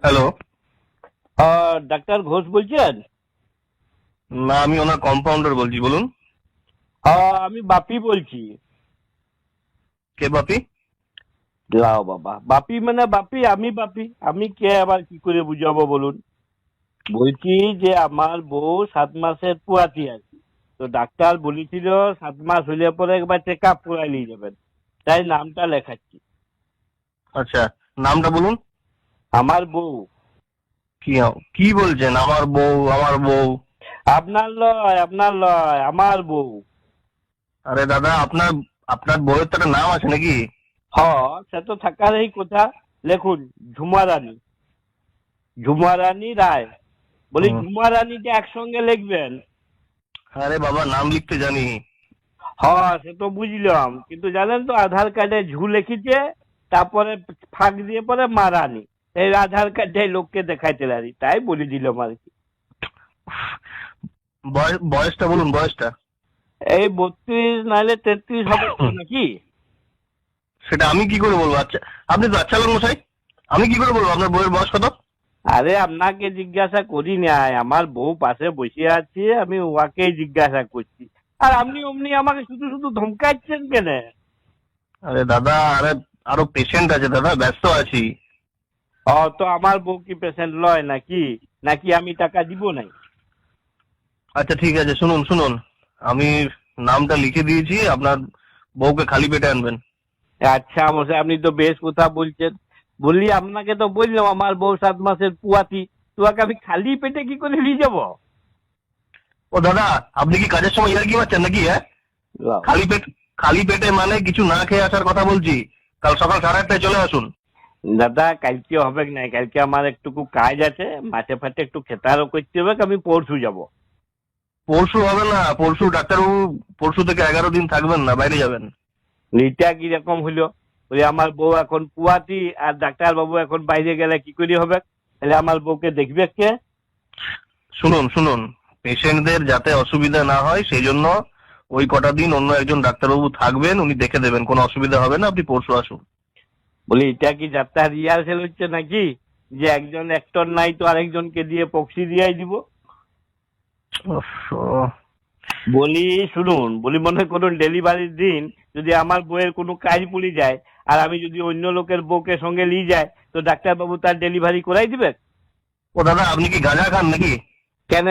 Hello. Doctor Ghosh বলছেন? না, আমি ওনার কম্পাউন্ডার বলছি, বলুন। আমি বাপি বলছি। কে বাপি? লাও বাবা, বাপি মানে বাপি, আমি বাপি, আমি কে আবার কি করে বুঝাবো বলুন। বলছি যে আমার বউ 7 মাসের পুয়াতি আছে, তো ডাক্তার বলেছিল 7 মাস হলে পরে একবার চেক আপ করাই নিয়ে যাবেন, তাই নামটা লেখাচ্ছি। আচ্ছা, নামটা বলুন। আমার বউ। কি কি বলছেন? আমার বউ, আমার বউ? আপনার লয়, আপনার লয়, আমার বউ। আরে দাদা, আপনার আপনার বউয়ের তো একটা নাম আছে নাকি? হ, সে তো থাকারই কথা। লেখুন, ঝুমা রানী, ঝুমা রানী রায়। বলি হুম। ঝুমা রানীটা একসঙ্গে লিখবেন। আরে বাবা, নাম লিখতে জানি। হ্যাঁ, সে তো বুঝলাম, কিন্তু জানেন তো আধার কার্ডে ঝু লিখেছে, তারপরে ফাঁক দিয়ে পরে মারানি। এই আধার কার্ডে লোককে দেখাইতে পারি, তাই বলে দিলাম আর কি। বয়সটা বলুন, বয়সটা। এই 32 নাহলে 33 হবে তো নাকি? সেটা আমি কি করে বলবো? আচ্ছা, আপনি তো আচ্ছা লোক মশাই, আমি কি করে বলবো আপনার বউয়ের বয়স কত? আরে আপনাকে জিজ্ঞাসা করি নাই, আমার বউ পাশে বসে আছে, আমি ওয়াকেই জিজ্ঞাসা করছি। আর আপনি অমনি আমাকে শুধু শুধু ধমকাচ্ছেন কেন? আরে দাদা, আরে আরো পেশেন্ট আছে দাদা, ব্যস্ত আছি। তো আমার বউ কি পেশেন্ট লয় নাকি? নাকি আমি টাকা দিব নাই? আচ্ছা ঠিক আছে, শুনুন শুনুন, আমি নামটা লিখে দিয়েছি, আপনার বউকে খালি পেটে আনবেন। আচ্ছা মশাই, আপনি তো বেশ কথা বলছেন। বললি আপনাকে তো বললাম আমার বউ 7 মাসের পুয়াতি, তোমাকে আমি খালি পেটে কি করে নিয়ে যাবো? ও দাদা, আপনি কি কাজের সময় ইয়ার্কি মারছেন নাকি? হ্যাঁ, লাও। খালি পেট, খালি পেটে মানে কিছু না খেয়ে আসার কথা বলছি। কাল সকাল 8:30টায় চলে আসুন। দাদা কালকে হবে না, কালকে আমার একটুকু কাজ আছে, মাঠে ফাটে একটু খেতারও করতে হবে, আমি পরশু যাব। পরশু হবে না, পরশু ডাক্তারবাবু, পরশু থেকে 11 দিন থাকবেন না, বাইরে যাবেন। এইটা কিরকম হইলো? বলি আমার বউ এখন পুয়াতি আর ডাক্তার বাবু এখন বাইরে গেলে কি করে হবে? তাহলে আমার বউকে দেখবে কে? শুনুন শুনুন, পেশেন্টদের যাতে অসুবিধা না হয় সেই জন্য ওই কটা দিন অন্য একজন ডাক্তারবাবু থাকবেন, উনি দেখে দেবেন, কোনো অসুবিধা হবে না, আপনি পরশু আসুন। বলি এটা কি যাত্রা রিহার্সেল হচ্ছে নাকি, যে একজন অ্যাক্টর নাই তো আরেকজনকে দিয়ে পক্সি দিয়াই দিব? উফ, ও। বলি শুনুন, বলি মনে করুন ডেলিভারির দিন যদি আমার বউয়ের কোনো কাজ পড়ে যায়, আর আমি যদি অন্য লোকের বউকে সঙ্গে নিয়ে যাই, তো ডাক্তারবাবু তার ডেলিভারি করাই দিবে? ও দাদা, আপনি কি গাঁজা খান নাকি? কেন?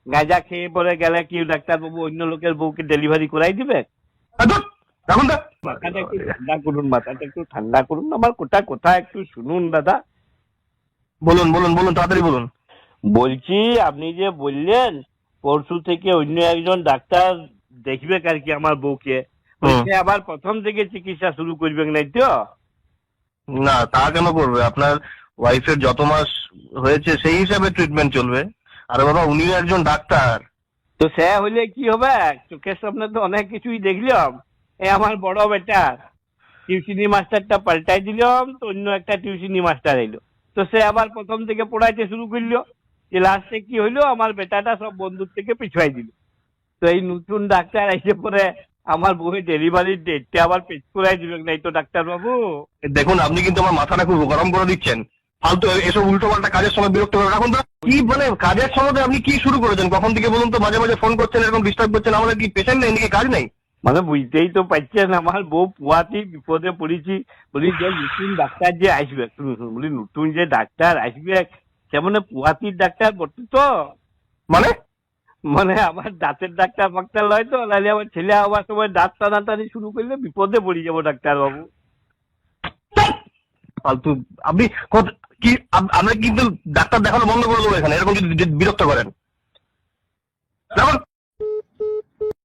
গাঁজা খেয়ে পরে গেলে কি ডাক্তারবাবু অন্য লোকের বউকে ডেলিভারি করাই দিবে? ধুর, রাখুন তো। মাথাটা একটু ঠান্ডা করুন, মাথাটা একটু ঠান্ডা করুন, আমার কোটা কথা একটু শুনুন দাদা। বলুন বলুন বলুন, তাড়াতাড়ি বলুন। বলছি আপনি যে বললেন পরশু থেকে অন্য একজন ডাক্তার দেখবে আর কি আমার বউকে, হুম। বলছে আবার প্রথম থেকে চিকিৎসা শুরু করবেন নাই তো? না, তা কেন করবে? আপনার ওয়াইফের যত মাস হয়েছে সেই হিসাবে ট্রিটমেন্ট চলবে। আরে বাবা, উনিও একজন ডাক্তার। তো সে হইলে কি হবে? চোখের সামনে তো অনেক কিছুই দেখলাম। আমার বড় বেটা টিউশনি মাস্টারটা পাল্টাই দিলাম, তো অন্য একটা টিউশনি মাস্টার এলো, তো সে আবার প্রথম থেকে পড়াইতে শুরু করলো। যে লাস্টে কি হইলো, আমার বেটাটা সব বন্ধুর থেকে পিছুয়াই দিল। তো এই নতুন ডাক্তার এসে পরে আমার বউয়ের ডেলিভারির ডেটটা আবার পেছ করাই দিবেন নাই তো ডাক্তার বাবু? দেখুন, আপনি কিন্তু আমার মাথাটা খুব গরম করে দিচ্ছেন। ফালতু এসব উল্টো পাল্টা কাজের সময় বিরক্ত করে রাখুন তো। কি মানে কাজের সময় আপনি কি শুরু করেছেন কখন থেকে বলুন তো? মাঝে মাঝে ফোন করছেন, এরকম ডিস্টার্ব করছেন, আমাদের কি পেশেন্ট নেই নাকি, কাজ নেই? মানে বুঝতেই তো পারছেন আমার বউ পুয়াতি, বিপদে পড়েছি। বলি যে নতুন ডাক্তার যে আসবে, শুনুন শুনুন, বলি নতুন যে ডাক্তার আসবে সে মানে পুয়াতির ডাক্তার বটে তো। মানে মানে আমার দাঁতের ডাক্তার ফাক্তার লয় তো, নাহলে আমার ছেলে আবার সময় দাঁত টানাটানি শুরু করলে বিপদে পড়ে যাবো ডাক্তার বাবু। ফালতু। আপনি কি আমরা কিন্তু ডাক্তার দেখানো বন্ধ করে দেবো এখানে, এরকম যদি বিরক্ত করেন। দেখুন।